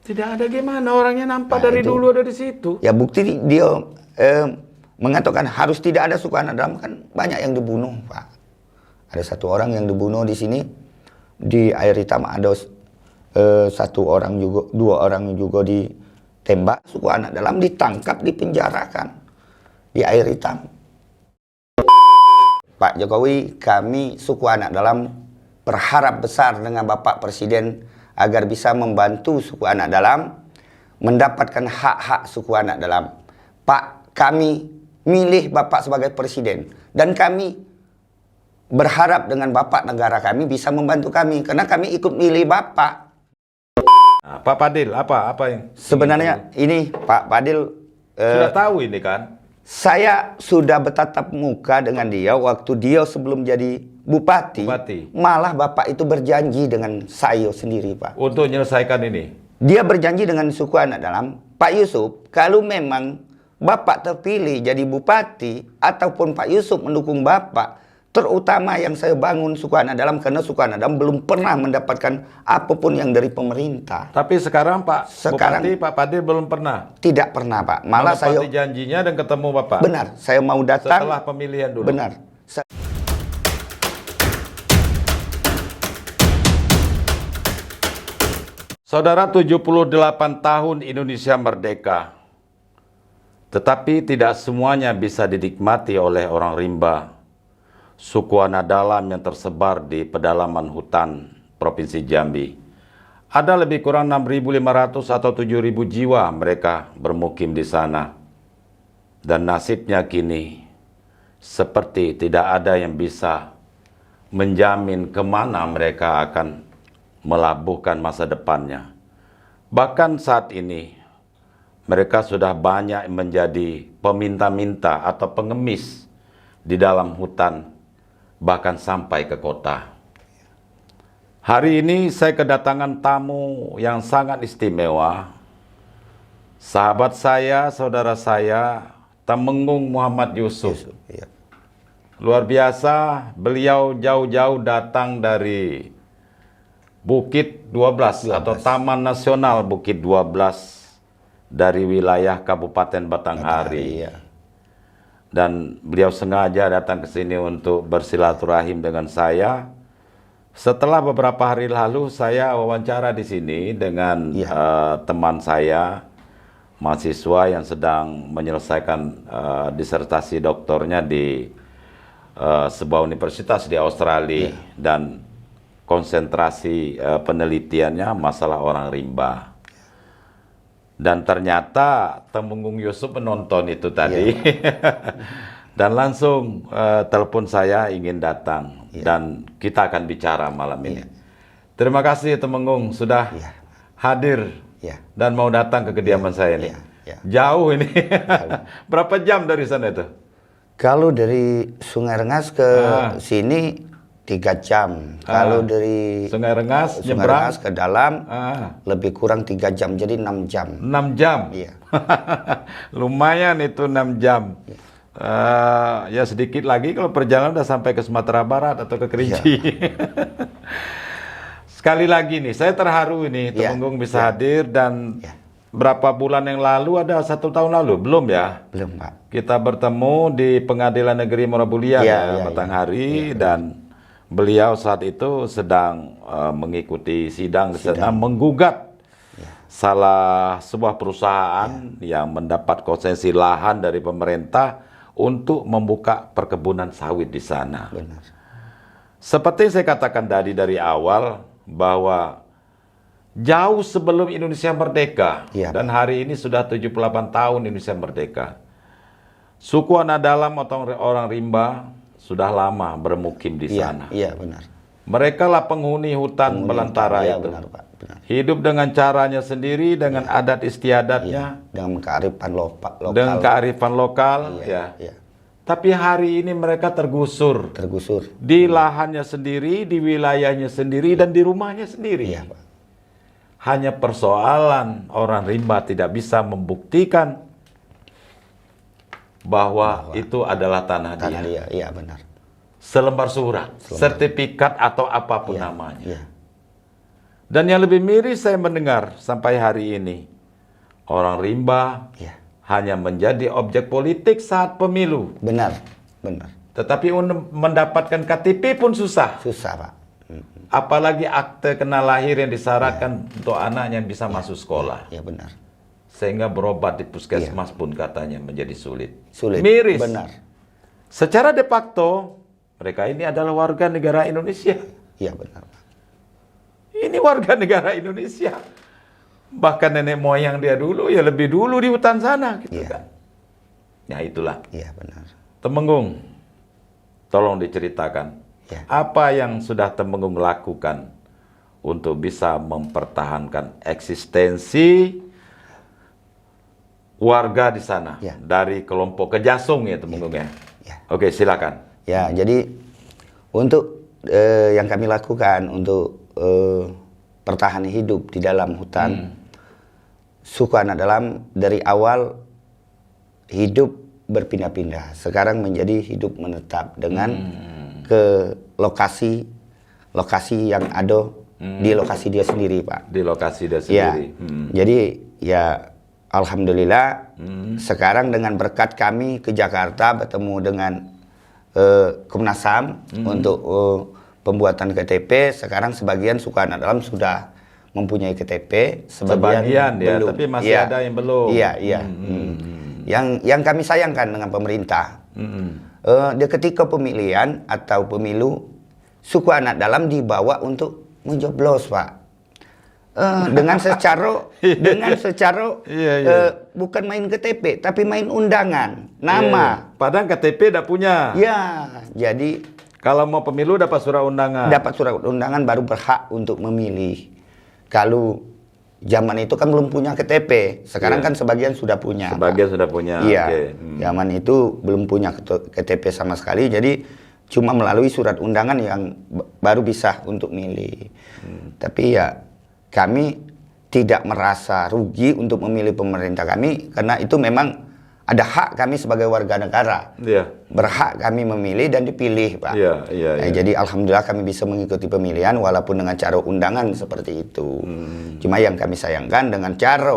Tidak ada gimana, orangnya nampak dari dulu ada di situ. Ya bukti dia mengatakan harus tidak ada suku anak dalam, kan banyak yang dibunuh, Pak. Ada satu orang yang dibunuh di sini, di Air Hitam ada satu orang juga, dua orang juga ditembak, suku anak dalam ditangkap, dipenjarakan di Air Hitam. Pak Jokowi, kami suku anak dalam berharap besar dengan Bapak Presiden agar bisa membantu suku anak dalam mendapatkan hak-hak suku anak dalam. Pak, kami milih Bapak sebagai Presiden dan kami berharap dengan Bapak negara kami bisa membantu kami karena kami ikut milih Bapak. Nah, Pak Fadil, apa yang sebenarnya ini Pak Fadil sudah tahu ini kan? Saya sudah bertatap muka dengan dia waktu dia sebelum jadi bupati. Malah Bapak itu berjanji dengan saya sendiri, Pak. Untuk menyelesaikan ini? Dia berjanji dengan suku anak dalam, Pak Yusuf, kalau memang Bapak terpilih jadi bupati, ataupun Pak Yusuf mendukung Bapak, terutama yang saya bangun suku anak dalam, karena suku anak dalam belum pernah mendapatkan apapun yang dari pemerintah. Tapi sekarang Bupati Pak Fadil belum pernah? Tidak pernah, Pak. Malah saya janjinya dan ketemu Bapak? Benar, saya mau datang. Setelah pemilihan dulu? Benar. Saudara, 78 tahun Indonesia merdeka. Tetapi tidak semuanya bisa dinikmati oleh orang rimba, suku anak dalam yang tersebar di pedalaman hutan Provinsi Jambi. Ada lebih kurang 6.500 atau 7.000 jiwa mereka bermukim di sana. Dan nasibnya kini seperti tidak ada yang bisa menjamin kemana mereka akan melabuhkan masa depannya. Bahkan saat ini, mereka sudah banyak menjadi peminta-minta atau pengemis di dalam hutan, bahkan sampai ke kota. Hari ini saya kedatangan tamu yang sangat istimewa. Sahabat saya, saudara saya, Temenggung Muhammad Yusuf. Luar biasa, beliau jauh-jauh datang dari Bukit 12 atau Taman Nasional Bukit 12 dari wilayah Kabupaten Batanghari. Dan beliau sengaja datang ke sini untuk bersilaturahim dengan saya. Setelah beberapa hari lalu saya wawancara di sini dengan teman saya, mahasiswa yang sedang menyelesaikan disertasi doktornya di sebuah universitas di Australia dan konsentrasi penelitiannya masalah orang rimba. Dan ternyata Temenggung Yusuf menonton itu tadi. Dan langsung telepon saya ingin datang. Dan kita akan bicara malam ini. Terima kasih Temenggung sudah hadir dan mau datang ke kediaman saya ini. Jauh ini. Berapa jam dari sana itu? Kalau dari Sungai Rengas ke sini 3 jam. Kalau dari Sungai Rengas ke dalam lebih kurang 3 jam, jadi 6 jam. 6 jam? Iya. Lumayan itu 6 jam. Ya sedikit lagi kalau perjalanan udah sampai ke Sumatera Barat atau ke Kerinci. Sekali lagi nih, saya terharu ini Temenggung bisa hadir dan berapa bulan yang lalu, ada 1 tahun lalu, belum ya? Belum, Pak. Kita bertemu di Pengadilan Negeri Morabulia Batanghari dan beliau saat itu sedang mengikuti sidang di sana, menggugat salah sebuah perusahaan yang mendapat konsesi lahan dari pemerintah untuk membuka perkebunan sawit di sana. Benar. Seperti saya katakan tadi dari awal bahwa jauh sebelum Indonesia merdeka dan hari ini sudah 78 tahun Indonesia merdeka, suku anak dalam atau orang rimba sudah lama bermukim di sana. Iya, benar. Mereka lah penghuni hutan belantara itu. Benar, Pak. Benar. Hidup dengan caranya sendiri, dengan adat istiadatnya. Dengan kearifan lokal. Dengan kearifan lokal, Tapi hari ini mereka tergusur. Di lahannya sendiri, di wilayahnya sendiri, dan di rumahnya sendiri. Iya, Pak. Hanya persoalan orang rimba tidak bisa membuktikan bahwa itu adalah tanah dia. Iya, benar. Selembar surat, sertifikat atau apapun namanya. Dan yang lebih miris saya mendengar sampai hari ini, orang rimba Ya, hanya menjadi objek politik saat pemilu. benar, benar. Tetapi untuk mendapatkan KTP pun susah. Susah, Pak. Apalagi akte kena lahir yang disyaratkan untuk anaknya yang bisa masuk sekolah. Ya, benar. Sehingga berobat di puskesmas pun katanya menjadi sulit. Sulit. Miris. Benar. Secara de facto, mereka ini adalah warga negara Indonesia. Iya, benar, Pak. Ini warga negara Indonesia. Bahkan nenek moyang dia dulu, ya lebih dulu di hutan sana. Gitu Iya. kan. Ya itulah. Iya, benar. Temenggung, tolong diceritakan. Ya. Apa yang sudah Temenggung lakukan untuk bisa mempertahankan eksistensi warga di sana. Ya. Dari kelompok Kejasung ya Temenggung ya. Ya. Oke, silakan. Ya, jadi untuk yang kami lakukan untuk pertahanan hidup di dalam hutan, suku anak dalam dari awal hidup berpindah-pindah, sekarang menjadi hidup menetap dengan ke lokasi yang ada di lokasi dia sendiri, Pak. Di lokasi dia Ya, sendiri. jadi ya alhamdulillah sekarang dengan berkat kami ke Jakarta bertemu dengan Komnas HAM untuk pembuatan KTP. Sekarang sebagian suku anak dalam sudah mempunyai KTP, Sebagian ya, belum. tapi masih Iya. ada yang belum. Iya, iya. Yang kami sayangkan dengan pemerintah, ketika pemilihan atau pemilu, suku anak dalam dibawa untuk mencoblos, Pak. Dengan secara Iya, iya. bukan main KTP tapi main undangan nama. Padahal KTP tidak punya. Ya, jadi Kalau mau pemilu dapat surat undangan. dapat surat undangan baru berhak untuk memilih. Kalau zaman itu kan belum punya KTP, sekarang kan sebagian sudah punya. Sebagian sudah punya. Iya, Oke. zaman itu belum punya KTP sama sekali, jadi cuma melalui surat undangan yang baru bisa untuk milih. Tapi ya kami tidak merasa rugi untuk memilih pemerintah kami, karena itu memang ada hak kami sebagai warga negara. Iya. Berhak kami memilih dan dipilih, Pak. Iya, iya, iya. Jadi alhamdulillah kami bisa mengikuti pemilihan walaupun dengan cara undangan seperti itu. Cuma yang kami sayangkan dengan cara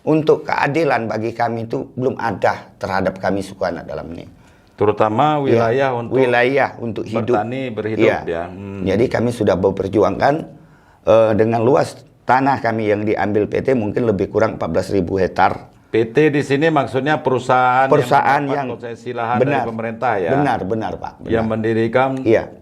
untuk keadilan bagi kami itu belum ada terhadap kami suku anak dalam ini. Terutama wilayah untuk wilayah untuk hidup. bertani, berhidup Iya. ya. Jadi kami sudah memperjuangkan dengan luas tanah kami yang diambil PT mungkin lebih kurang 14.000 hektar. PT di sini maksudnya perusahaan yang konsesi lahan dari pemerintah ya. Benar, Pak. Benar. Yang mendirikan Iya.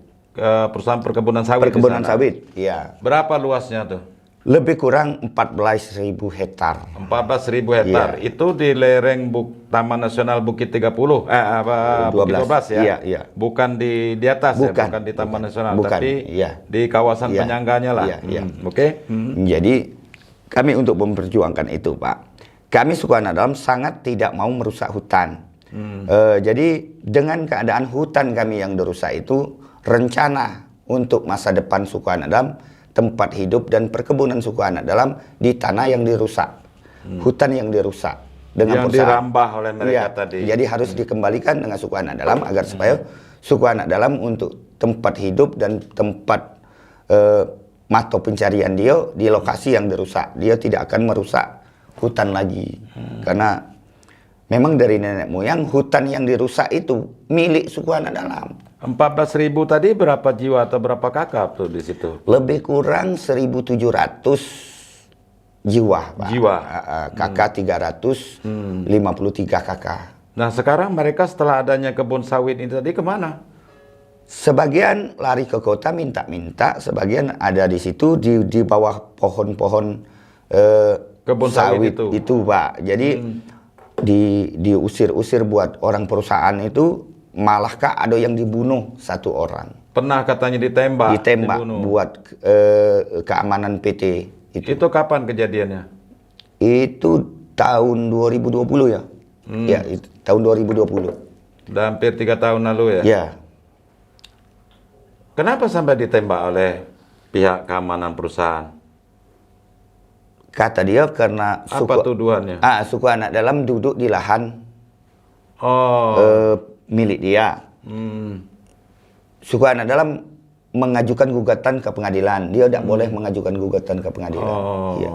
perusahaan perkebunan sawit Perkebunan di sana. sawit, iya. Berapa luasnya tuh? Lebih kurang 14.000 hektar. 14.000 hektar. Iya. Itu di lereng Taman Nasional Bukit 30, Bukit 12 ya. Iya, iya. Bukan di atas ya, Bukan, bukan di Taman Nasional, bukan, tapi iya. di kawasan Iya, penyangganya lah. iya, iya. Oke. Jadi kami untuk memperjuangkan itu, Pak. Kami suku anak dalam sangat tidak mau merusak hutan. Jadi dengan keadaan hutan kami yang dirusak itu, rencana untuk masa depan suku anak dalam, tempat hidup dan perkebunan suku anak dalam di tanah yang dirusak, hutan yang dirusak dengan Yang perusahaan. dirambah oleh mereka Iya, tadi. Jadi harus dikembalikan dengan suku anak dalam agar supaya suku anak dalam untuk tempat hidup dan tempat mata pencarian dia di lokasi yang dirusak. Dia tidak akan merusak hutan lagi. Karena memang dari nenek moyang hutan yang dirusak itu milik suku anak dalam. 14.000 tadi berapa jiwa atau berapa kakak tuh di situ? Lebih kurang 1.700 jiwa, Pak. Jiwa. Kakak 353 kakak. Nah sekarang mereka setelah adanya kebun sawit ini tadi kemana? Sebagian lari ke kota minta-minta, sebagian ada di situ di bawah pohon-pohon Kebun sawit itu. Pak. Jadi diusir-usir buat orang perusahaan itu, malahkah ada yang dibunuh satu orang. Pernah katanya ditembak, dibunuh. Buat keamanan PT itu. Itu kapan kejadiannya? Itu tahun 2020 ya. Ya, itu tahun 2020. Udah hampir 3 tahun lalu ya? Ya. Kenapa sampai ditembak oleh pihak keamanan perusahaan? Kata dia karena Apa tuduhannya? suku anak dalam duduk di lahan Oh. milik dia. Suku anak dalam mengajukan gugatan ke pengadilan. Dia tidak boleh mengajukan gugatan ke pengadilan. Oh. Iya.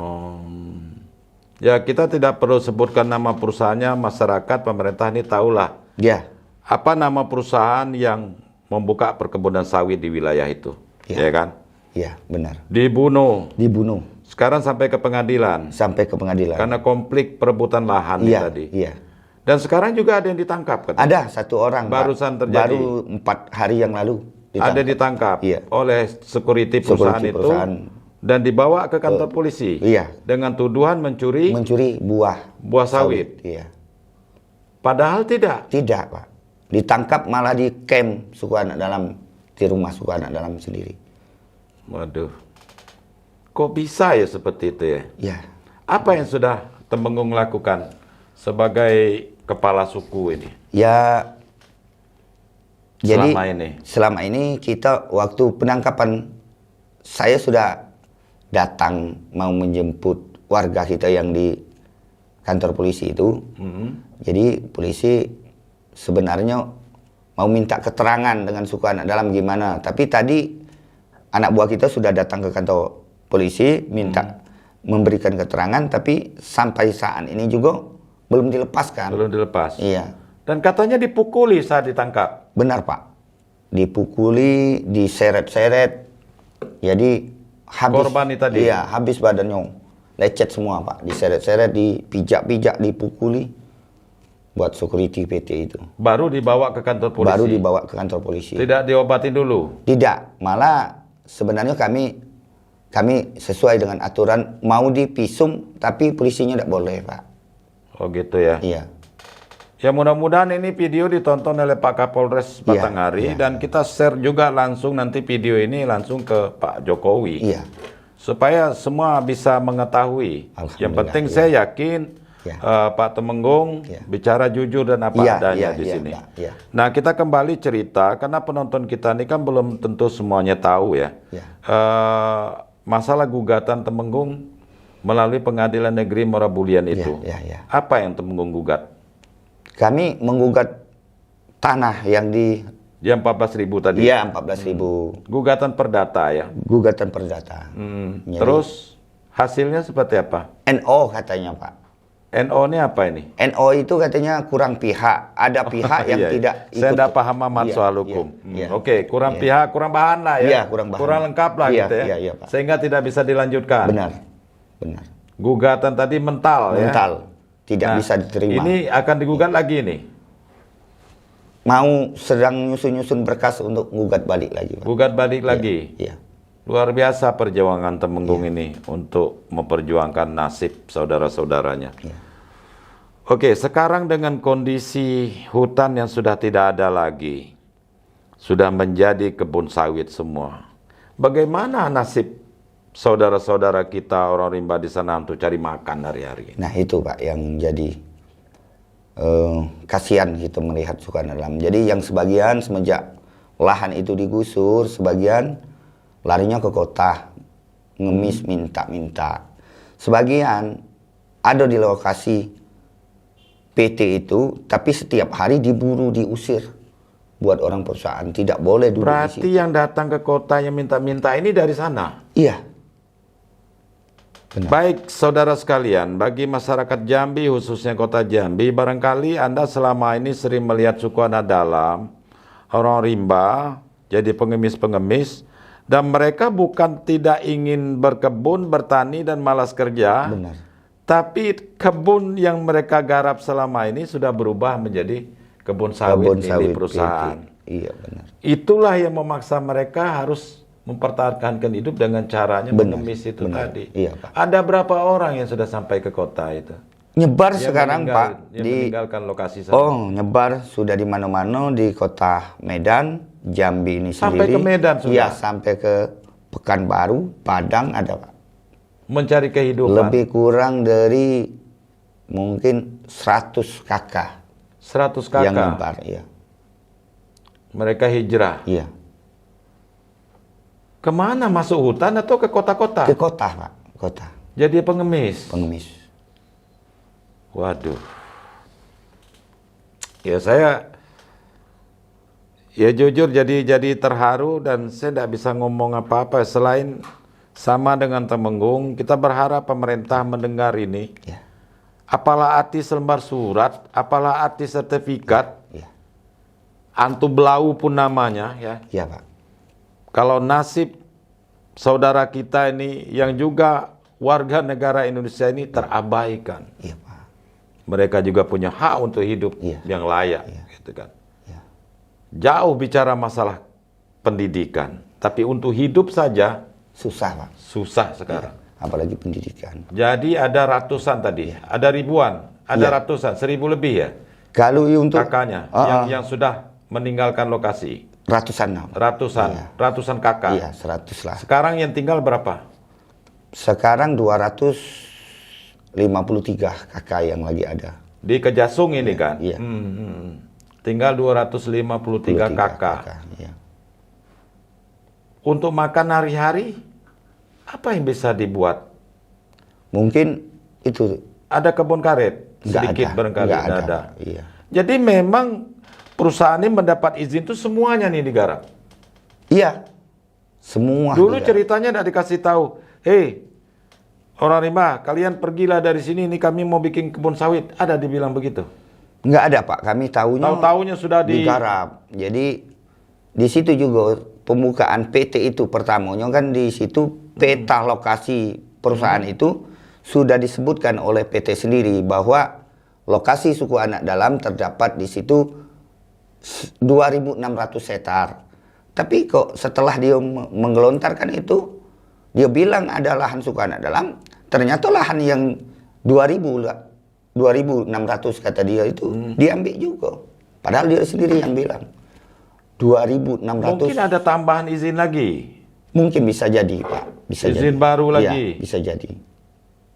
Ya, kita tidak perlu sebutkan nama perusahaannya, masyarakat, pemerintah ini tahulah. Ya. Apa nama perusahaan yang membuka perkebunan sawit di wilayah itu? Ya. Ya kan? Ya, benar. Dibunuh. Dibunuh Sekarang sampai ke pengadilan. sampai ke pengadilan. Karena konflik perebutan lahan Iya, tadi. iya. Dan sekarang juga ada yang ditangkap, katanya. Ada satu orang, Pak. Barusan terjadi. Baru 4 hari yang lalu Ada ditangkap Iya. oleh security perusahaan Security itu perusahaan. dan dibawa ke kantor polisi. Iya. Dengan tuduhan mencuri buah sawit. Iya. Padahal tidak. Tidak, Pak. Ditangkap malah di camp suku anak dalam, di rumah suku anak dalam sendiri. Waduh. Kok bisa ya seperti itu ya? Ya. Apa yang sudah Temenggung lakukan sebagai kepala suku ini? Ya. Jadi selama ini kita waktu penangkapan saya sudah datang mau menjemput warga kita yang di kantor polisi itu. Jadi polisi sebenarnya mau minta keterangan dengan suku anak dalam gimana. Tapi tadi anak buah kita sudah datang ke kantor polisi minta memberikan keterangan, tapi sampai saat ini juga belum dilepaskan. belum dilepas. Iya. Dan katanya dipukuli saat ditangkap. Benar, Pak. Dipukuli, diseret-seret. Jadi habis. Korban ini tadi? Iya, habis badannya. Lecet semua, Pak. Diseret-seret, dipijak-pijak, dipukuli. Buat security PT itu. Baru dibawa ke kantor polisi? Baru dibawa ke kantor polisi. Tidak diobatin dulu? Tidak. Malah sebenarnya kami sesuai dengan aturan mau dipisum, tapi polisinya tidak boleh, Pak. Oh gitu ya? Iya. Ya mudah-mudahan ini video ditonton oleh Pak Kapolres Batanghari dan kita share juga langsung nanti video ini langsung ke Pak Jokowi. Iya. Supaya semua bisa mengetahui. Yang penting saya yakin Pak Temenggung bicara jujur dan apa adanya di sini. Nah, kita kembali cerita karena penonton kita ini kan belum tentu semuanya tahu ya. Masalah gugatan Temenggung melalui Pengadilan Negeri Morabulian itu. Apa yang Temenggung gugat? Kami menggugat tanah yang di... Yang 14.000 tadi? Iya, 14.000. Gugatan perdata ya? Gugatan perdata. Jadi, terus hasilnya seperti apa? NO katanya, Pak. NO ini apa ini? NO itu katanya kurang pihak. Ada pihak yang tidak ikut. Saya tidak paham amat soal hukum. Oke, kurang pihak, kurang bahan lah ya? Iya, kurang bahan. Kurang lengkap lah gitu ya? Iya, Pak. Sehingga tidak bisa dilanjutkan? Benar. Gugatan tadi mental ya? Mental. Tidak bisa diterima. Ini akan digugat lagi nih? Mau sedang nyusun-nyusun berkas untuk gugat balik lagi, Pak. Gugat balik lagi? Iya. Luar biasa perjuangan Temenggung ini untuk memperjuangkan nasib saudara-saudaranya. Oke, sekarang dengan kondisi hutan yang sudah tidak ada lagi, sudah menjadi kebun sawit semua. Bagaimana nasib saudara-saudara kita orang rimba di sana untuk cari makan hari-hari? Nah itu, Pak, yang jadi kasihan kita melihat suku anak dalam. Jadi yang sebagian semenjak lahan itu digusur, sebagian larinya ke kota, ngemis minta-minta. Sebagian ada di lokasi PT itu, tapi setiap hari diburu, diusir buat orang perusahaan, tidak boleh duduk Berarti di situ. yang datang ke kota yang minta-minta ini dari sana? Iya. Benar. Baik saudara sekalian, bagi masyarakat Jambi khususnya kota Jambi, barangkali Anda selama ini sering melihat suku anak dalam, orang rimba, jadi pengemis-pengemis, dan mereka bukan tidak ingin berkebun, bertani, dan malas kerja. Benar. Tapi kebun yang mereka garap selama ini sudah berubah menjadi kebun sawit milik perusahaan. PT. Iya, benar. Itulah yang memaksa mereka harus mempertahankan hidup dengan caranya mengemis itu tadi. Iya, Pak. Ada berapa orang yang sudah sampai ke kota itu? Nyebar Yang sekarang, Pak. meninggalkan lokasi sana. Oh, nyebar sudah di mana-mana di kota Medan, Jambi ini Sampai sendiri. ke Medan sudah? Iya, sampai ke Pekanbaru, Padang ada, Pak. Mencari kehidupan. Lebih kurang dari mungkin 100 kakak 100 kakak. yang nyebar, iya. Mereka hijrah. Iya. Kemana? Masuk hutan atau ke kota-kota? Ke kota, Pak. Kota. Jadi pengemis. Pengemis. Waduh. Ya saya Ya jujur jadi terharu dan saya tidak bisa ngomong apa-apa selain sama dengan Temenggung. Kita berharap pemerintah mendengar ini. Ya. Apalah arti selembar surat, apalah arti sertifikat, Ya. antu belau pun namanya ya. Ya, Pak. Kalau nasib saudara kita ini yang juga warga negara Indonesia ini terabaikan. Iya, Pak. Mereka juga punya hak untuk hidup Iya. yang layak, Iya. gitu kan. Ya. Jauh bicara masalah pendidikan, tapi untuk hidup saja Susah, Pak. susah sekarang. Apalagi pendidikan. Jadi ada ratusan tadi, ada ribuan, ada Iya. ratusan, 1000 lebih ya Kalau untuk kakaknya yang sudah meninggalkan lokasi. ratusan, Pak. Ratusan, Iya. ratusan kakak. Iya, 100 lah. Sekarang yang tinggal berapa? Sekarang 253 kakak yang lagi ada. Di Kejasung ini kan? Iya. Tinggal 253 kakak. Iya. Untuk makan hari-hari, apa yang bisa dibuat? Mungkin itu Ada kebun karet? nggak Sedikit ada. barangkali Nggak nggak ada. ada. Pak. Iya. Jadi memang perusahaan ini mendapat izin itu semuanya nih digarap. Iya. Semua. Dulu digarap. ceritanya tidak dikasih tahu, hei orang rimba, kalian pergilah dari sini, ini kami mau bikin kebun sawit. Ada dibilang begitu. Nggak ada, Pak. Kami tahunya Tahu-tahunya sudah digarap. Jadi di situ juga pembukaan PT itu pertamanya kan di situ peta lokasi perusahaan itu sudah disebutkan oleh PT sendiri bahwa lokasi suku anak dalam terdapat di situ 2.600 hektar. Tapi kok setelah dia menggelontarkan itu, dia bilang ada lahan suku anak dalam, ternyata lahan yang 2.600 kata dia itu diambil juga. Padahal dia sendiri yang bilang 2.600. Mungkin ada tambahan izin lagi. Mungkin bisa jadi, Pak. Bisa Izin jadi. baru Iya, lagi. bisa jadi.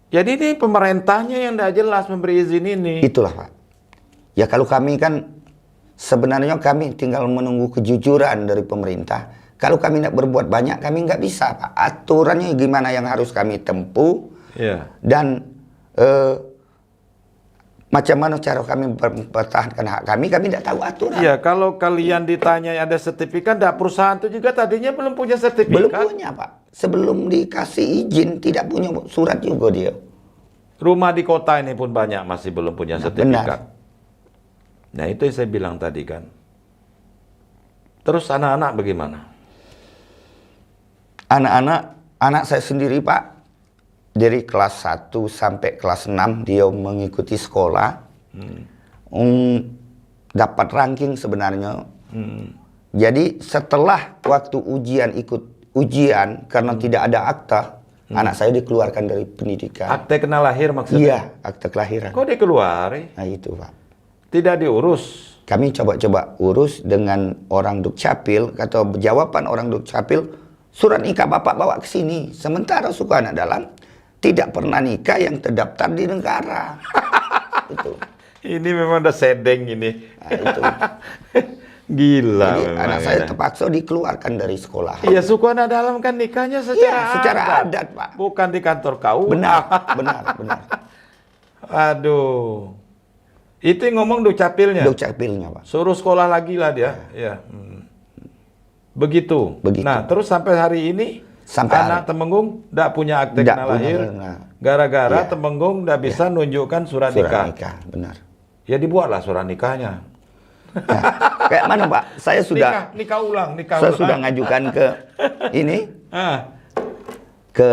Jadi ini pemerintahnya yang tidak jelas memberi izin ini. Itulah, Pak. Ya kalau kami kan sebenarnya kami tinggal menunggu kejujuran dari pemerintah. Kalau kami tidak berbuat banyak, kami nggak bisa, Pak. Aturannya gimana yang harus kami tempuh Iya. dan macam mana cara kami mempertahankan hak kami tidak tahu aturan. Iya, kalau kalian ditanya ada sertifikat, enggak, perusahaan itu juga tadinya belum punya Belum sertifikat. punya, Pak. Sebelum dikasih izin tidak punya surat juga dia. Rumah di kota ini pun banyak masih belum punya sertifikat. benar. Nah, itu yang saya bilang tadi kan. Terus anak-anak bagaimana? Anak saya sendiri, Pak, dari kelas 1 sampai kelas 6 dia mengikuti sekolah. Dapat ranking sebenarnya. Jadi setelah waktu ikut ujian karena tidak ada akta, anak saya dikeluarkan dari pendidikan. Akte kena lahir maksudnya? Iya, akta kelahiran. Kok dikeluarin? Nah itu, Pak. Tidak diurus? Kami coba-coba urus dengan orang Dukcapil, kata jawaban orang Dukcapil, surat nikah Bapak bawa ke sini. Sementara suku anak dalam tidak pernah nikah yang terdaftar di negara. Itu. Ini memang udah sedeng ini. Nah, itu. Gila Jadi memang anak saya ya. terpaksa dikeluarkan dari sekolah. Iya, suku anak dalam kan nikahnya Iya, secara, secara adat, Pak. Bukan di kantor KUA. Benar. Aduh. Itu yang ngomong Dukcapilnya? Dukcapilnya, Pak. Suruh sekolah lagi lah dia. Ya. Begitu. Begitu. Nah, terus sampai hari ini Sampai anak Temenggung tidak punya akte Nggak kena punya, lahir. nah. Gara-gara Iya. Temenggung tidak bisa nunjukkan surat Surat nikah. nikah, benar. Ya dibuatlah surat nikahnya. Nah, kayak mana, Pak? Saya sudah Nikah ulang, nikah saya ulang. sudah ngajukan ke ini Ah, ke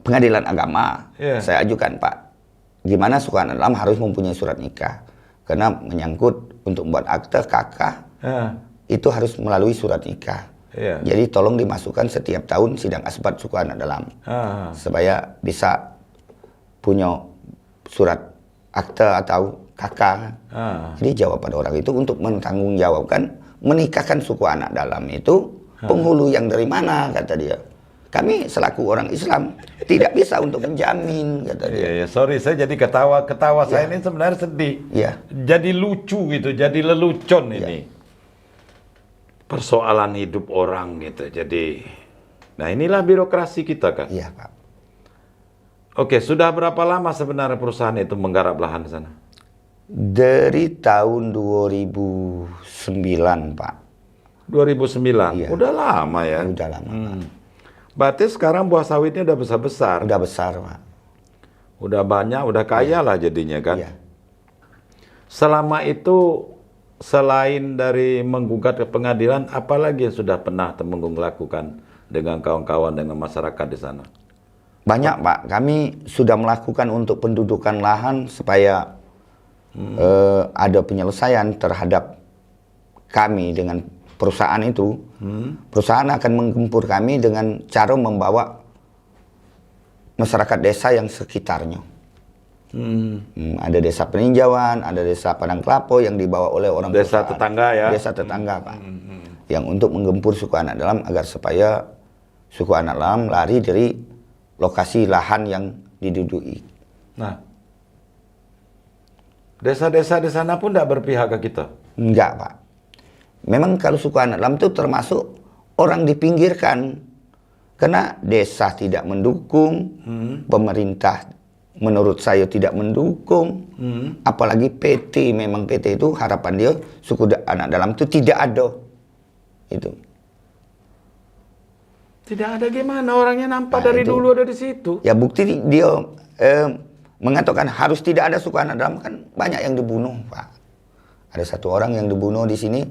pengadilan agama. Iya. Saya ajukan, Pak, gimana suku anak dalam harus mempunyai surat nikah. Karena menyangkut untuk membuat akte kakak, ah, itu harus melalui surat nikah. Iya. Jadi tolong dimasukkan setiap tahun sidang asbat suku anak dalam. ah. Supaya bisa punya surat akte atau kakak. Ah. Jadi jawaban orang itu untuk mentanggungjawabkan menikahkan suku anak dalam itu penghulu yang dari mana, kata dia. Kami selaku orang Islam tidak bisa untuk menjamin, kata dia. Iya, ya, sorry, saya jadi ketawa saya ini sebenarnya sedih. Iya. Jadi lucu gitu, jadi lelucon ini. Persoalan hidup orang gitu. Jadi, nah inilah birokrasi kita kan. Iya, Pak. Oke, sudah berapa lama sebenarnya perusahaan itu menggarap lahan di sana? Dari tahun 2009, Pak. 2009. Iya. Udah lama ya. Udah lama. Pak. Berarti sekarang buah sawitnya udah besar-besar. Udah besar, Pak. Udah banyak, udah kaya lah jadinya kan. Iya. Selama itu selain dari menggugat ke pengadilan, apalagi yang sudah pernah Temenggung lakukan dengan kawan-kawan dengan masyarakat di sana? Banyak, Pak. Kami sudah melakukan untuk pendudukan lahan supaya ada penyelesaian terhadap kami dengan perusahaan itu. Perusahaan akan menggempur kami dengan cara membawa masyarakat desa yang sekitarnya. Ada desa Peninjauan, ada desa Padang Kelapo yang dibawa oleh orang Desa perusahaan. tetangga ya? Desa tetangga, Pak. Yang untuk menggempur suku anak dalam agar supaya suku anak dalam lari dari lokasi lahan yang diduduki. Nah, desa-desa di sana pun tidak berpihak ke kita? Enggak, Pak. Memang kalau suku anak dalam itu termasuk orang dipinggirkan. Karena desa tidak mendukung, pemerintah menurut saya tidak mendukung, apalagi PT. Memang PT itu harapan dia suku anak dalam itu tidak ada. Itu. Tidak ada gimana, orangnya nampak Nah, dari itu. dulu ada di situ. Ya bukti dia mengatakan harus tidak ada suku anak dalam, kan banyak yang dibunuh, Pak. Ada satu orang yang dibunuh di sini,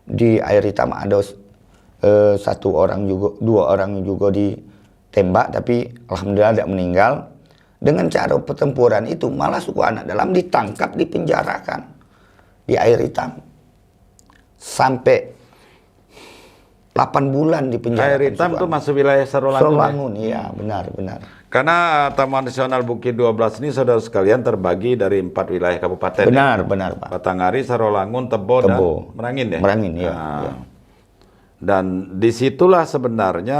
di Air Hitam ada satu orang juga, dua orang juga ditembak, tapi alhamdulillah tidak meninggal. Dengan cara pertempuran itu malah suku anak dalam ditangkap, dipenjarakan di Air Hitam sampai 8 bulan dipenjara. Air Hitam itu masuk wilayah Sarolangun. Sarolangun, iya, benar. Karena Taman Nasional Bukit 12 ini saudara sekalian terbagi dari 4 wilayah kabupaten. Benar, Pak. Batanghari, Sarolangun, Tebo, dan Merangin ya. Merangin, ya. Nah, Ya. Dan disitulah sebenarnya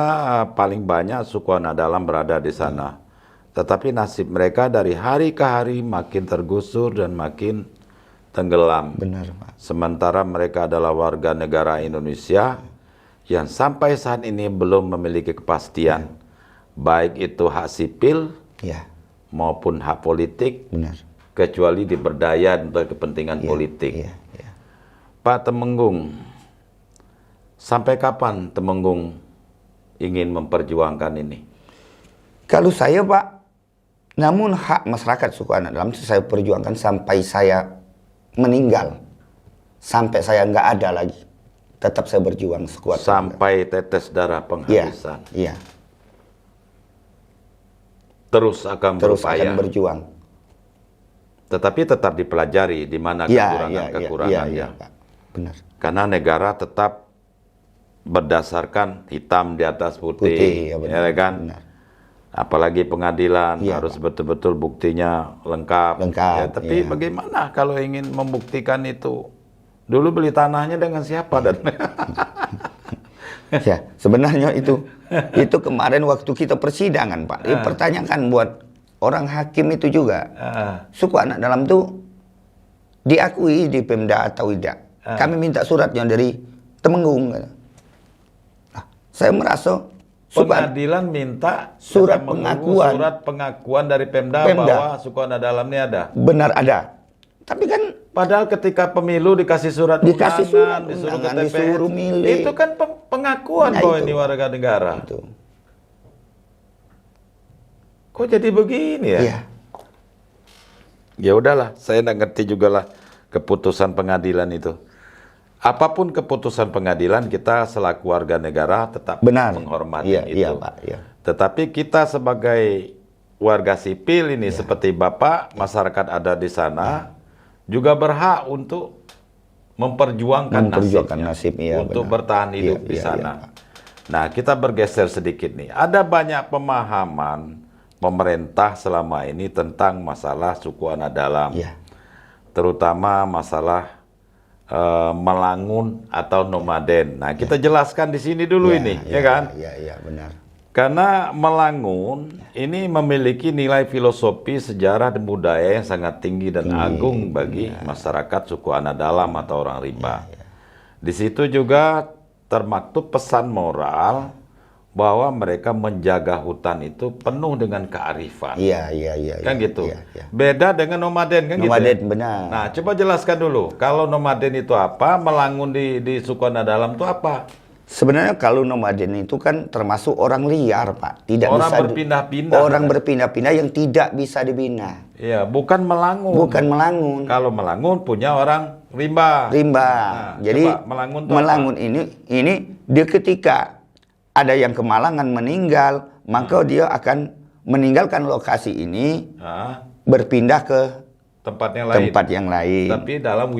paling banyak suku anak dalam berada di sana. Tetapi nasib mereka dari hari ke hari makin tergusur dan makin tenggelam. Benar, Pak. Sementara mereka adalah warga negara Indonesia yang sampai saat ini belum memiliki kepastian, baik itu hak sipil Ya, maupun hak politik, benar. kecuali diberdaya untuk kepentingan politik. Iya. Pak Temenggung, sampai kapan Temenggung ingin memperjuangkan ini? Kalau saya, Pak, namun hak masyarakat suku anak dalam itu saya perjuangkan sampai saya meninggal. Sampai saya nggak ada lagi. Tetap saya berjuang sekuat tenaga. Sampai tetes darah penghabisan. Iya. Terus akan Terus berupaya. akan berjuang. Tetapi tetap dipelajari di mana kekurangan-kekurangannya. Iya, Pak. Benar. Karena negara tetap berdasarkan hitam di atas putih, Putih, ya benar. ya kan? Benar. Apalagi pengadilan Iya, harus betul-betul buktinya lengkap. Lengkap, Ya, tapi iya. bagaimana kalau ingin membuktikan itu? Dulu beli tanahnya dengan siapa dan Ya, sebenarnya itu kemarin waktu kita persidangan, Pak. Dipertanyakan buat orang hakim itu juga. Suku anak dalam itu diakui di Pemda atau tidak. Kami minta suratnya dari Temenggung. Nah, saya merasa pengadilan minta surat menunggu pengakuan. surat pengakuan dari Pemda bahwa suku anak dalam ini ada. Benar ada. Tapi kan Padahal ketika pemilu dikasih surat Dikasih surat disuruh ke undangan, TPS, disuruh milih. itu kan pengakuan Nah, bahwa itu. ini warga negara. itu. Kok jadi begini ya? Iya. Ya udahlah, saya nggak ngerti juga lah keputusan pengadilan itu. Apapun keputusan pengadilan, kita selaku warga negara tetap Benar. menghormati Iya, itu. iya, Pak. Iya. Tetapi kita sebagai warga sipil ini, seperti Bapak, masyarakat ada di sana, juga berhak untuk memperjuangkan nasib, iya, untuk benar. bertahan hidup Iya, di iya, sana. iya, Pak. Nah, kita bergeser sedikit nih. Ada banyak pemahaman pemerintah selama ini tentang masalah suku anak dalam, Iya. terutama masalah melangun atau nomaden. Nah, kita jelaskan di sini dulu ini, ya kan? Iya, benar. Karena Melangun ini memiliki nilai filosofi, sejarah, dan budaya yang sangat tinggi dan agung bagi masyarakat suku anak dalam atau orang rimba. Di situ juga termaktub pesan moral bahwa mereka menjaga hutan itu penuh dengan kearifan. Iya, iya, iya. Kan iya, gitu. Iya, iya. Beda dengan nomaden kan Nomaden, gitu ya? benar. Nah, coba jelaskan dulu. Kalau nomaden itu apa? Melangun di suku anak dalam itu apa? Sebenarnya kalau nomaden itu kan termasuk orang liar, Pak. Tidak Orang bisa berpindah-pindah. orang berpindah-pindah yang tidak bisa dibina. Iya, bukan melangun. Bukan melangun. Kalau melangun punya orang rimba. Rimba. Nah, Jadi coba melangun itu melangun ini dia ketika ada yang kemalangan meninggal, maka dia akan meninggalkan lokasi ini, Nah, berpindah ke tempat yang lain. tempat yang lain. Tapi dalam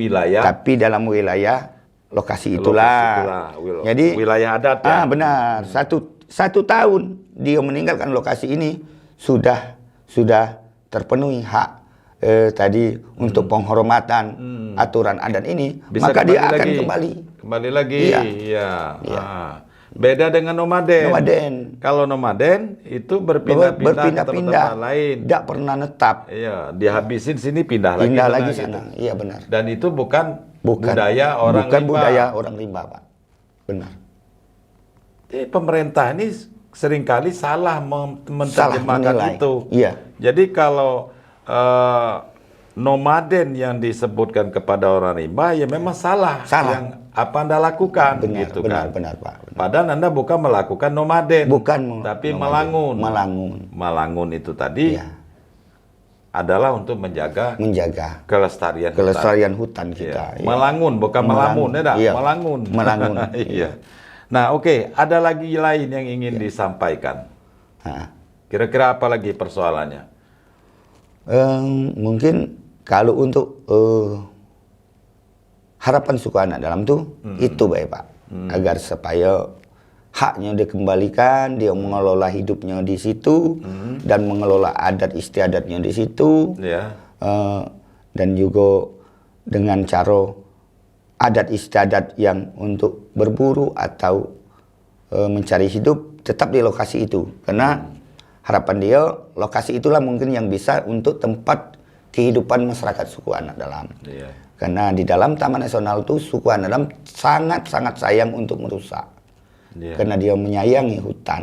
wilayah Lokasi lokasi itulah. itulah. Jadi wilayah adat ya. benar. Satu tahun dia meninggalkan lokasi ini sudah terpenuhi hak tadi untuk penghormatan aturan adat ini, Bisa maka dia kembali akan lagi. kembali. Kembali lagi. Iya. Iya. Iya. Ah. Beda dengan nomaden. Nomaden. Kalau nomaden itu berpindah-pindah ke Berpindah-pindah, tempat lain. tidak pernah netap. Iya, dihabisin sini pindah lagi Pindah sana, lagi gitu. sana. Iya benar. Dan itu bukan Bukan budaya orang bukan rimba. budaya orang rimba, Pak. Benar. Jadi pemerintah ini seringkali salah menerjemahkan menilai. itu. Iya. Jadi kalau nomaden yang disebutkan kepada orang rimba ya memang salah. Salah. Yang apa Anda lakukan Benar, gitu benar, kan. benar, Pak. Benar. Padahal Anda bukan melakukan nomaden. Bukan tapi nomaden. melangun. Melangun. Melangun itu tadi Iya. adalah untuk menjaga Menjaga kelestarian hutan kita. Iya. Iya. Melangun bukan melamun ya dah? Iya. Melangun. Melangun. Iya. Nah, oke, ada lagi lain yang ingin disampaikan. Nah, Kira-kira apa lagi persoalannya? mungkin kalau untuk harapan suku anak dalam tuh itu baik, Pak, agar supaya haknya dikembalikan, dia mengelola hidupnya di situ dan mengelola adat istiadatnya di situ. Ya. Dan juga dengan cara adat istiadat yang untuk berburu atau mencari hidup tetap di lokasi itu, karena harapan dia lokasi itulah mungkin yang bisa untuk tempat kehidupan masyarakat suku anak dalam. Iya. Karena di dalam Taman Nasional itu suku anak dalam sangat-sangat sayang untuk merusak. Iya. Karena dia menyayangi hutan.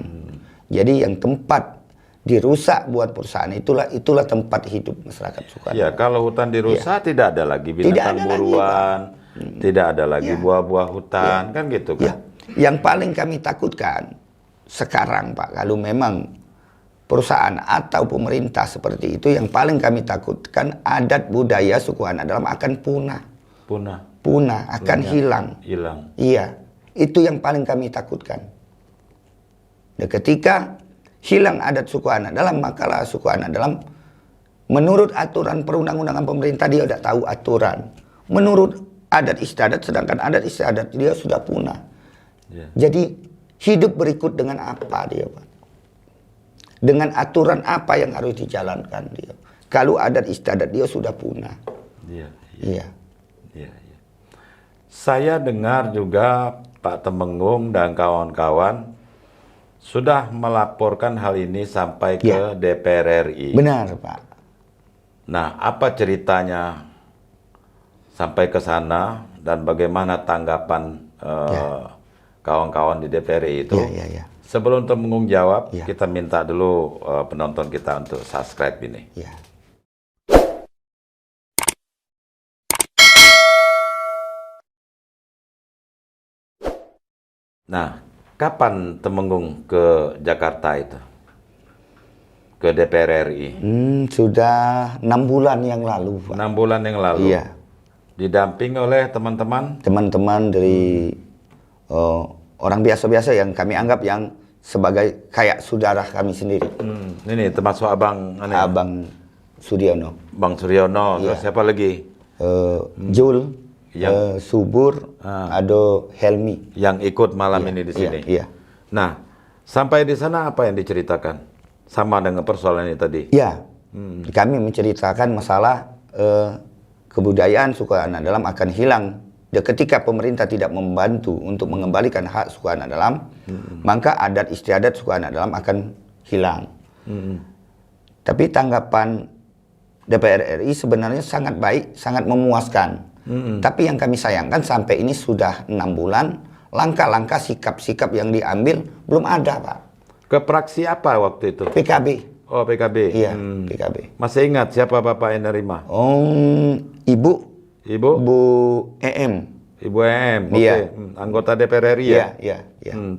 Jadi yang tempat dirusak buat perusahaan itulah tempat hidup masyarakat suku anak. Ya, kalau hutan dirusak tidak ada lagi binatang ada lagi, buruan, tidak ada lagi Ya. buah-buah hutan, kan gitu Ya, kan? yang paling kami takutkan sekarang, Pak, kalau memang perusahaan atau pemerintah seperti itu, yang paling kami takutkan adat budaya suku anak dalam akan punah, akan hilang. Iya, itu yang paling kami takutkan. Dan ketika hilang adat suku anak dalam, makalah suku anak dalam menurut aturan perundang-undangan pemerintah dia tidak tahu aturan. Menurut adat istiadat, sedangkan adat istiadat dia sudah punah. Ya. Jadi hidup berikut dengan apa dia, Pak? Dengan aturan apa yang harus dijalankan dia? Kalau adat istiadat dia sudah punah. Iya. Iya. Iya, iya. Saya dengar juga Pak Temenggung dan kawan-kawan sudah melaporkan hal ini sampai ke Ya. DPR RI. Benar, Pak. Nah, apa ceritanya sampai ke sana dan bagaimana tanggapan kawan-kawan di DPR RI itu? Iya, iya, iya. Sebelum Temenggung jawab, Ya. kita minta dulu penonton kita untuk subscribe ini. Iya. Nah, kapan Temenggung ke Jakarta itu? Ke DPR RI? Sudah 6 bulan yang lalu, Pak. 6 bulan yang lalu. Iya. Didamping oleh teman-teman? Teman-teman dari orang biasa-biasa yang kami anggap yang sebagai kayak saudara kami sendiri. Ini termasuk Abang Abang Sudiono, Bang Suryono, Iya. terus siapa lagi? Jul, Yang- Subur, ada Helmi. Yang ikut malam Iya, ini di iya, sini. iya. Nah, sampai di sana apa yang diceritakan? Sama dengan persoalan ini tadi. Ya, kami menceritakan masalah kebudayaan suku anak dalam akan hilang. Dan ketika pemerintah tidak membantu untuk mengembalikan hak suku anak dalam, maka adat istiadat suku anak dalam akan hilang. Tapi tanggapan DPR RI sebenarnya sangat baik, sangat memuaskan. Tapi yang kami sayangkan sampai ini sudah 6 bulan, langkah-langkah sikap-sikap yang diambil belum ada, Pak. Ke fraksi apa waktu itu? PKB. Oh, PKB. Iya, PKB. Masih ingat siapa Bapak yang nerima? Ibu Ibu? Bu EM. Ibu EM, oke. Iya. Anggota DPR RI ya? Iya.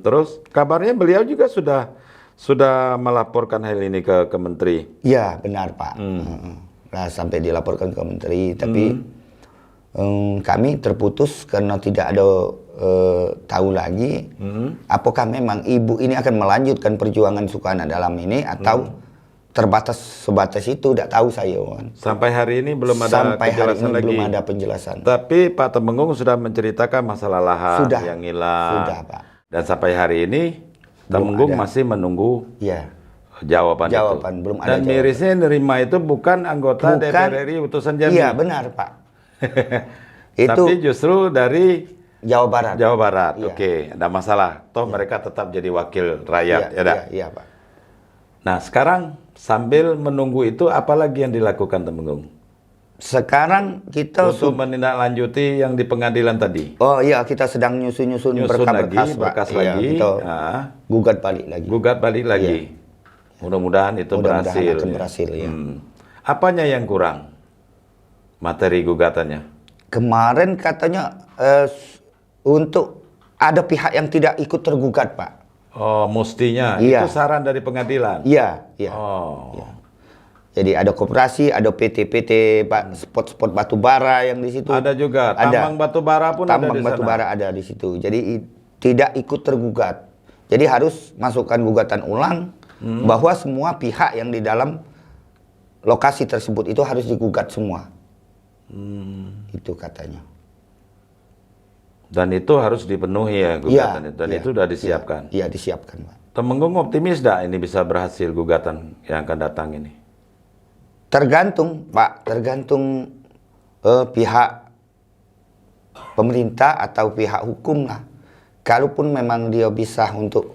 Terus kabarnya beliau juga sudah melaporkan hal ini ke menteri. Iya, benar, Pak. Nah, sampai dilaporkan ke menteri, tapi kami terputus karena tidak ada tahu lagi apakah memang ibu ini akan melanjutkan perjuangan suku anak dalam ini atau terbatas sebatas itu, tidak tahu saya. Sampai hari ini belum ada Sampai hari kejelasan ini lagi. belum ada penjelasan. Tapi Pak Temenggung sudah menceritakan masalah lahan Sudah. yang hilang. Sudah, Pak. Dan sampai hari ini Temenggung masih menunggu Iya. jawaban itu. Belum ada Dan jawaban. mirisnya nerima itu bukan anggota DPR RI utusan Jambi. Iya, benar, Pak. Itu Tapi justru dari Jawa Barat. Jawa Barat. Iya. Oke, ada masalah. Toh mereka tetap jadi wakil rakyat, ya dah? Iya, Pak. Nah, sekarang sambil menunggu itu apalagi yang dilakukan Temenggung? Sekarang kita Untuk menindaklanjuti yang di pengadilan tadi. Oh iya, kita sedang nyusun berkas-berkas, Pak. berkas Iya, lagi. kita Nah, gugat balik lagi. gugat balik lagi. Mudah-mudahan itu Mudah-mudahan berhasil. akan berhasil, ya. Apanya yang kurang? Materi gugatannya. Kemarin katanya untuk ada pihak yang tidak ikut tergugat, Pak. Oh, mestinya. Iya. Itu saran dari pengadilan. Iya. Oh. Jadi ada koperasi, ada PT-PT, spot-spot batu bara yang di situ. Ada juga. Tambang batu bara pun ada Tambang di batu sana. bara ada di situ. Jadi tidak ikut tergugat. Jadi harus masukkan gugatan ulang bahwa semua pihak yang di dalam lokasi tersebut itu harus digugat semua. Itu katanya. Dan itu harus dipenuhi ya gugatan itu. Dan itu sudah disiapkan. Iya, disiapkan, Pak. Temenggung optimis dah ini bisa berhasil gugatan yang akan datang ini? Tergantung, Pak. Tergantung pihak pemerintah atau pihak hukum lah. Kalaupun memang dia bisa untuk,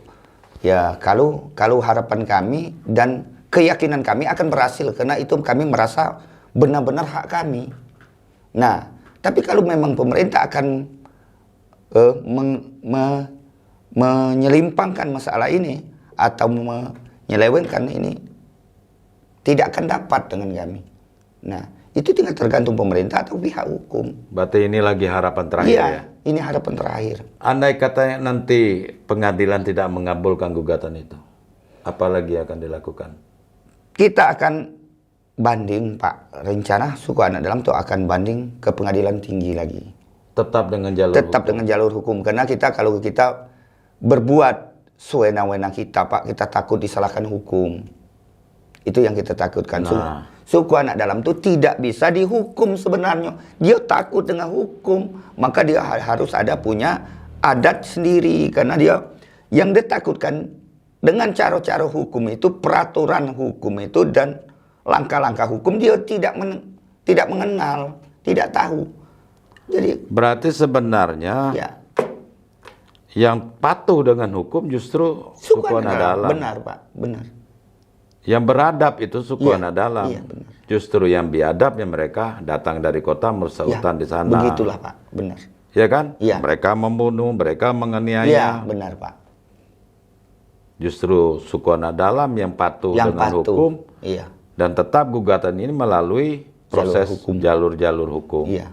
ya kalau harapan kami dan keyakinan kami akan berhasil. Karena itu kami merasa benar-benar hak kami. Nah, tapi kalau memang pemerintah akan menyelimpangkan masalah ini atau menyelewengkan ini, tidak akan dapat dengan kami. Nah, itu tinggal tergantung pemerintah atau pihak hukum. Berarti ini lagi harapan terakhir Iya, ya? ini harapan terakhir. Andai katanya nanti pengadilan tidak mengabulkan gugatan itu, apa lagi akan dilakukan? Kita akan banding, Pak. Rencana suku anak dalam itu akan banding ke pengadilan tinggi lagi. Tetap dengan jalur Tetap hukum. dengan jalur hukum. Karena kalau kita berbuat sewenang-wenang kita, Pak, kita takut disalahkan hukum. Itu yang kita takutkan. Nah. Suku anak dalam itu tidak bisa dihukum sebenarnya. Dia takut dengan hukum. Maka dia harus ada punya adat sendiri. Karena dia yang ditakutkan dengan cara-cara hukum itu, peraturan hukum itu, dan langkah-langkah hukum dia tidak mengenal, tidak tahu. Jadi Berarti sebenarnya ya, yang patuh dengan hukum justru suku anak dalam. benar, Pak, benar. Yang beradab itu suku Iya, anak dalam. iya, benar. Justru yang biadabnya mereka datang dari kota mersautan di sana. Begitulah, Pak, benar. Ya kan? Iya. Mereka membunuh, mereka menganiaya. Iya, benar, Pak. Justru suku anak dalam yang patuh Yang dengan patuh. hukum. Iya. Dan tetap gugatan ini melalui proses jalur-jalur hukum. Iya.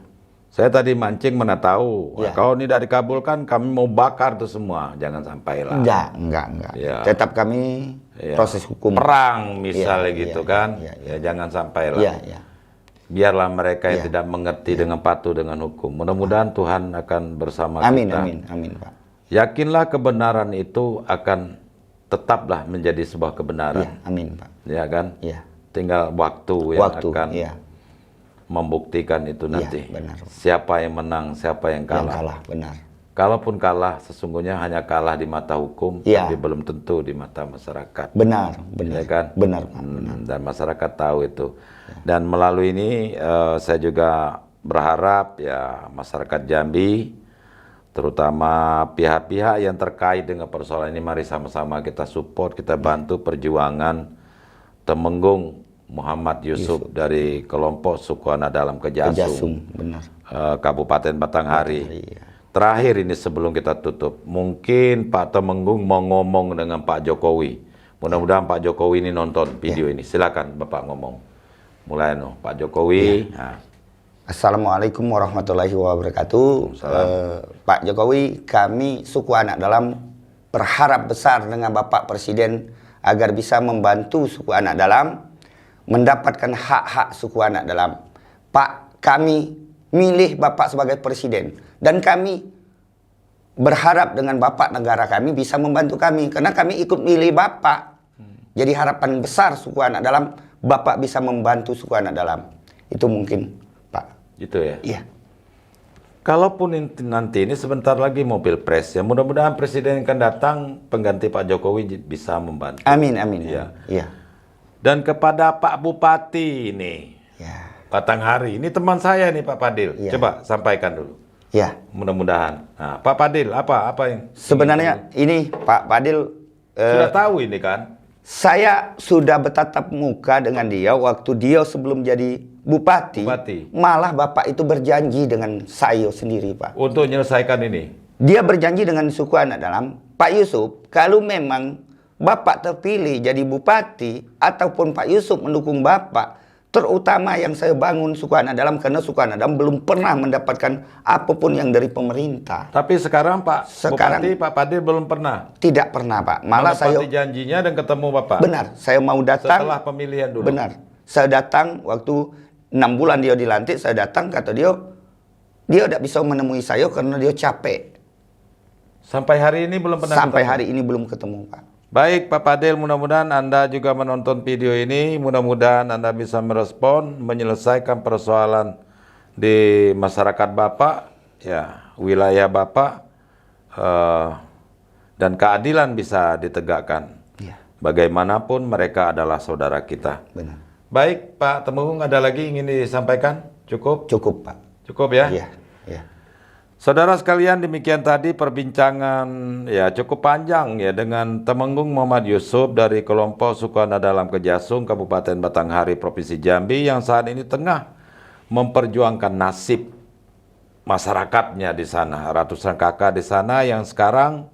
Saya tadi mancing mana tahu. Iya. Kalau ini tidak dikabulkan, kami mau bakar tuh semua. Jangan sampai lah. Enggak. Iya. Tetap kami Iya. proses hukum. Perang misalnya Iya, gitu iya, kan. iya, Ya jangan sampai lah. Iya, iya. Biarlah mereka yang Iya. tidak mengerti dengan patuh dengan hukum. Mudah-mudahan Tuhan akan bersama Amin, kita. amin, Pak. Yakinlah kebenaran itu akan tetaplah menjadi sebuah kebenaran. Iya, amin, Pak. Ya kan? Iya. Tinggal waktu yang akan Iya. membuktikan itu nanti. benar. Siapa yang menang, siapa yang Yang kalah. kalah, benar. Kalaupun kalah, sesungguhnya hanya kalah di mata hukum, Iya. tapi belum tentu di mata masyarakat. Benar. Ya kan? Benar, Pak. Dan masyarakat tahu itu. Dan melalui ini saya juga berharap ya masyarakat Jambi, terutama pihak-pihak yang terkait dengan persoalan ini, mari sama-sama kita support, kita bantu perjuangan Temenggung Muhammad Yusuf dari kelompok suku anak dalam Kejasung, Kejasung, benar. Kabupaten Batanghari. Iya. terakhir ini sebelum kita tutup, mungkin Pak Temenggung mau ngomong dengan Pak Jokowi. Mudah-mudahan Pak Jokowi ini nonton video ini. Silakan Bapak ngomong. Mulai Pak Jokowi. Nah. Assalamualaikum warahmatullahi wabarakatuh. Pak Jokowi, kami suku anak dalam berharap besar dengan Bapak Presiden agar bisa membantu suku anak dalam mendapatkan hak-hak suku anak dalam. Pak, kami milih Bapak sebagai Presiden dan kami berharap dengan Bapak negara kami bisa membantu kami karena kami ikut milih Bapak. Jadi harapan besar suku anak dalam, Bapak bisa membantu suku anak dalam. Itu mungkin, Pak. Gitu ya? Iya. Kalaupun nanti ini sebentar lagi mau pilpres ya, mudah-mudahan presiden yang akan datang pengganti Pak Jokowi bisa membantu. Amin, amin. Ya. Iya. Dan kepada Pak Bupati ini, Ya. Batanghari, ini teman saya nih Pak Padil. Ya. Coba sampaikan dulu. Ya. Mudah-mudahan. Nah, Pak Padil, apa yang Sebenarnya ini Pak Padil, sudah tahu ini kan? saya sudah bertatap muka dengan dia waktu dia sebelum jadi bupati. Malah Bapak itu berjanji dengan saya sendiri, Pak. Untuk menyelesaikan ini. Dia berjanji dengan suku anak dalam, Pak Yusuf, kalau memang Bapak terpilih jadi bupati ataupun Pak Yusuf mendukung Bapak, terutama yang saya bangun suku anak dalam, karena suku anak dalam belum pernah mendapatkan apapun yang dari pemerintah. Tapi sekarang Pak Bupati, Pak Padil belum pernah. Tidak pernah, Pak. Malah saya janjinya dan ketemu Bapak. Benar, saya mau datang setelah pemilihan dulu. Benar, saya datang waktu 6 bulan dia dilantik, saya datang, kata dia tidak bisa menemui saya karena dia capek. Sampai hari ini belum pernah Sampai ketemu. hari ini belum ketemu, Pak. Baik Pak Padil, mudah-mudahan Anda juga menonton video ini, mudah-mudahan Anda bisa merespon, menyelesaikan persoalan di masyarakat Bapak, ya, wilayah Bapak, dan keadilan bisa ditegakkan. Ya. Bagaimanapun mereka adalah saudara kita. Benar. Baik Pak Temenggung, ada lagi ingin disampaikan? Cukup? Cukup, Pak. Cukup ya? Iya, iya. Saudara sekalian, demikian tadi perbincangan ya cukup panjang ya dengan Temenggung Muhammad Yusuf dari kelompok suku anak dalam Kejasung, Kabupaten Batanghari, Provinsi Jambi yang saat ini tengah memperjuangkan nasib masyarakatnya di sana. Ratusan kakak di sana yang sekarang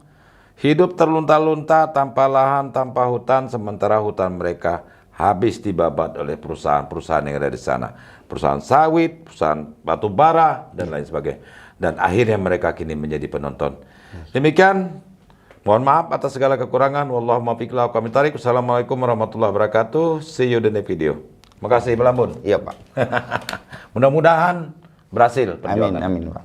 hidup terlunta-lunta tanpa lahan, tanpa hutan, sementara hutan mereka habis dibabat oleh perusahaan-perusahaan yang ada di sana. Perusahaan sawit, perusahaan batu bara, dan lain sebagainya. Dan akhirnya mereka kini menjadi penonton. Demikian, mohon maaf atas segala kekurangan. Wallahu muwaffiq ila aqwamit thoriq. Wassalamualaikum warahmatullahi wabarakatuh. See you in the next video. Makasih Belambun. Iya, Pak. Mudah-mudahan berhasil Amin, perjuangan. amin, Pak.